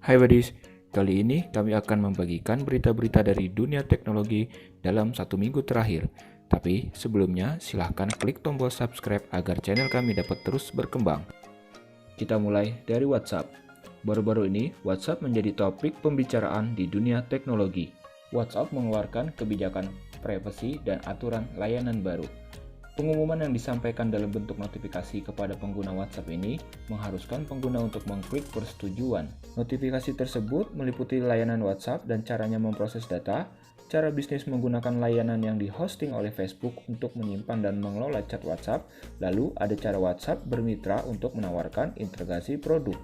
Hai buddies, kali ini kami akan membagikan berita-berita dari dunia teknologi dalam 1 minggu terakhir. Tapi sebelumnya silahkan klik tombol subscribe agar channel kami dapat terus berkembang. Kita mulai dari WhatsApp. Baru-baru ini WhatsApp menjadi topik pembicaraan di dunia teknologi. WhatsApp mengeluarkan kebijakan privasi dan aturan layanan baru. Pengumuman yang disampaikan dalam bentuk notifikasi kepada pengguna WhatsApp ini mengharuskan pengguna untuk mengklik persetujuan. Notifikasi tersebut meliputi layanan WhatsApp dan caranya memproses data, cara bisnis menggunakan layanan yang dihosting oleh Facebook untuk menyimpan dan mengelola chat WhatsApp, lalu ada cara WhatsApp bermitra untuk menawarkan integrasi produk.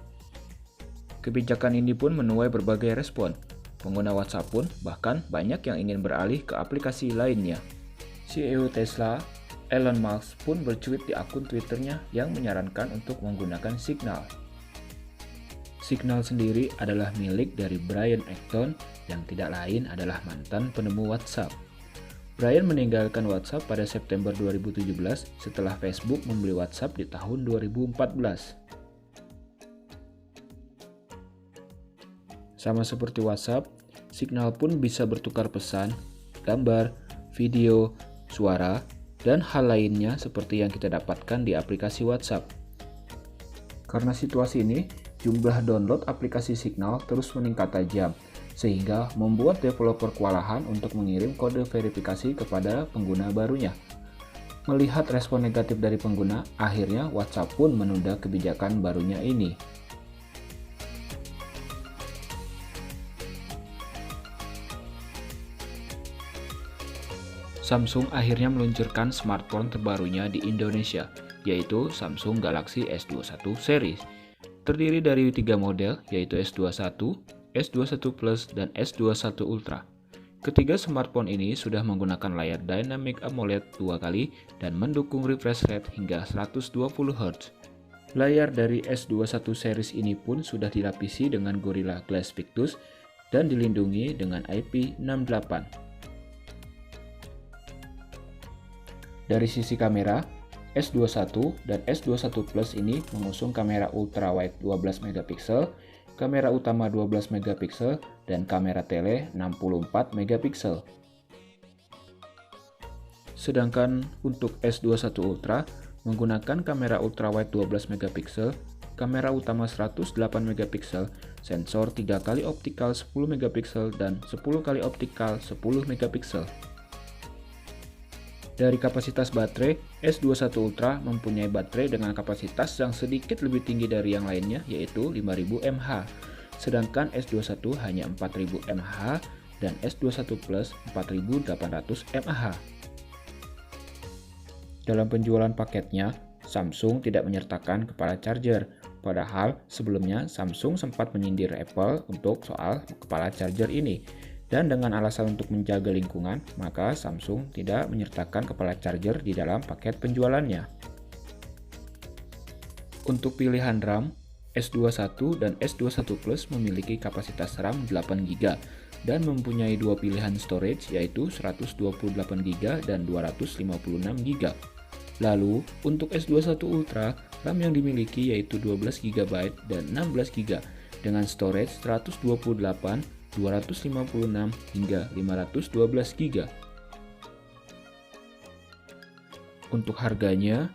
Kebijakan ini pun menuai berbagai respon. Pengguna WhatsApp pun bahkan banyak yang ingin beralih ke aplikasi lainnya. CEO Tesla, Elon Musk pun bercuit di akun Twitternya yang menyarankan untuk menggunakan Signal. Signal sendiri adalah milik dari Brian Acton yang tidak lain adalah mantan penemu WhatsApp. Brian meninggalkan WhatsApp pada September 2017 setelah Facebook membeli WhatsApp di tahun 2014. Sama seperti WhatsApp, Signal pun bisa bertukar pesan, gambar, video, suara, dan hal lainnya seperti yang kita dapatkan di aplikasi WhatsApp. Karena situasi ini, jumlah download aplikasi Signal terus meningkat tajam, sehingga membuat developer kewalahan untuk mengirim kode verifikasi kepada pengguna barunya. Melihat respon negatif dari pengguna, akhirnya WhatsApp pun menunda kebijakan barunya ini. Samsung akhirnya meluncurkan smartphone terbarunya di Indonesia, yaitu Samsung Galaxy S21 series. Terdiri dari 3 model, yaitu S21, S21 Plus, dan S21 Ultra. Ketiga smartphone ini sudah menggunakan layar Dynamic AMOLED 2 kali dan mendukung refresh rate hingga 120 Hz. Layar dari S21 series ini pun sudah dilapisi dengan Gorilla Glass Victus dan dilindungi dengan IP68. Dari sisi kamera, S21 dan S21 Plus ini mengusung kamera ultra wide 12 megapiksel, kamera utama 12 megapiksel, dan kamera tele 64 megapiksel. Sedangkan untuk S21 Ultra menggunakan kamera ultra wide 12 megapiksel, kamera utama 108 megapiksel, sensor 3 kali optikal 10 megapiksel, dan 10 kali optikal 10 megapiksel. Dari kapasitas baterai, S21 Ultra mempunyai baterai dengan kapasitas yang sedikit lebih tinggi dari yang lainnya, yaitu 5000 mAh. Sedangkan S21 hanya 4000 mAh dan S21 Plus 4800 mAh. Dalam penjualan paketnya, Samsung tidak menyertakan kepala charger, padahal sebelumnya Samsung sempat menyindir Apple untuk soal kepala charger ini. Dan dengan alasan untuk menjaga lingkungan, maka Samsung tidak menyertakan kepala charger di dalam paket penjualannya. Untuk pilihan RAM, S21 dan S21 Plus memiliki kapasitas RAM 8GB dan mempunyai dua pilihan storage yaitu 128GB dan 256GB. Lalu, untuk S21 Ultra, RAM yang dimiliki yaitu 12GB dan 16GB dengan storage 128, 256 hingga 512 GB. Untuk harganya,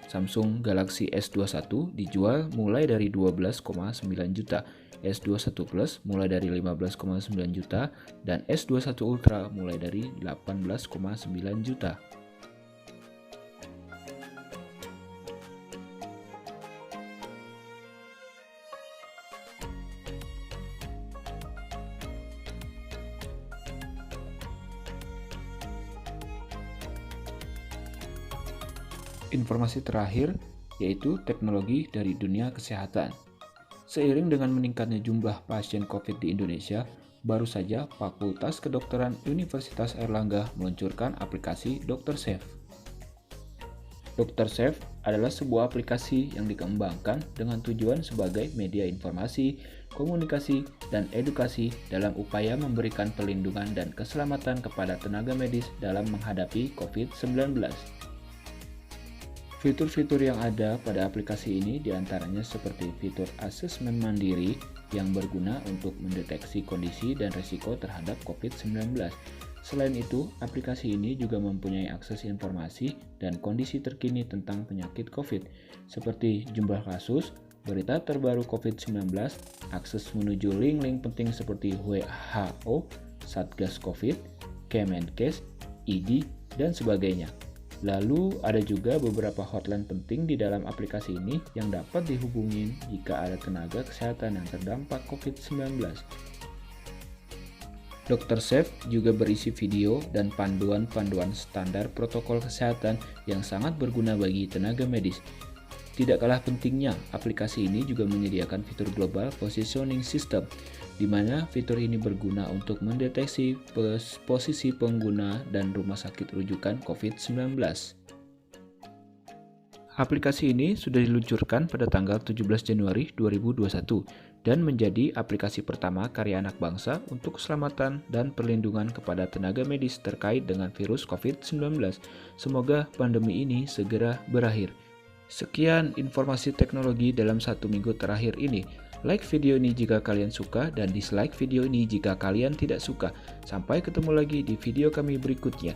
Samsung Galaxy S21 dijual mulai dari 12,9 juta, S21 Plus mulai dari 15,9 juta, dan S21 Ultra mulai dari 18,9 juta. Informasi terakhir yaitu teknologi dari dunia kesehatan. Seiring dengan meningkatnya jumlah pasien COVID di Indonesia, baru saja Fakultas Kedokteran Universitas Airlangga meluncurkan aplikasi Dr. Safe. Dr. Safe adalah sebuah aplikasi yang dikembangkan dengan tujuan sebagai media informasi, komunikasi, dan edukasi dalam upaya memberikan perlindungan dan keselamatan kepada tenaga medis dalam menghadapi COVID-19. Fitur-fitur yang ada pada aplikasi ini diantaranya seperti fitur asesmen mandiri yang berguna untuk mendeteksi kondisi dan risiko terhadap COVID-19. Selain itu, aplikasi ini juga mempunyai akses informasi dan kondisi terkini tentang penyakit COVID, seperti jumlah kasus, berita terbaru COVID-19, akses menuju link-link penting seperti WHO, Satgas COVID, Kemenkes, ID, dan sebagainya. Lalu ada juga beberapa hotline penting di dalam aplikasi ini yang dapat dihubungin jika ada tenaga kesehatan yang terdampak COVID-19. Dr. Safe juga berisi video dan panduan-panduan standar protokol kesehatan yang sangat berguna bagi tenaga medis. Tidak kalah pentingnya, aplikasi ini juga menyediakan fitur Global Positioning System, di mana fitur ini berguna untuk mendeteksi posisi pengguna dan rumah sakit rujukan COVID-19. Aplikasi ini sudah diluncurkan pada tanggal 17 Januari 2021 dan menjadi aplikasi pertama karya anak bangsa untuk keselamatan dan perlindungan kepada tenaga medis terkait dengan virus COVID-19. Semoga pandemi ini segera berakhir. Sekian informasi teknologi dalam 1 minggu terakhir ini. Like video ini jika kalian suka dan dislike video ini jika kalian tidak suka. Sampai ketemu lagi di video kami berikutnya.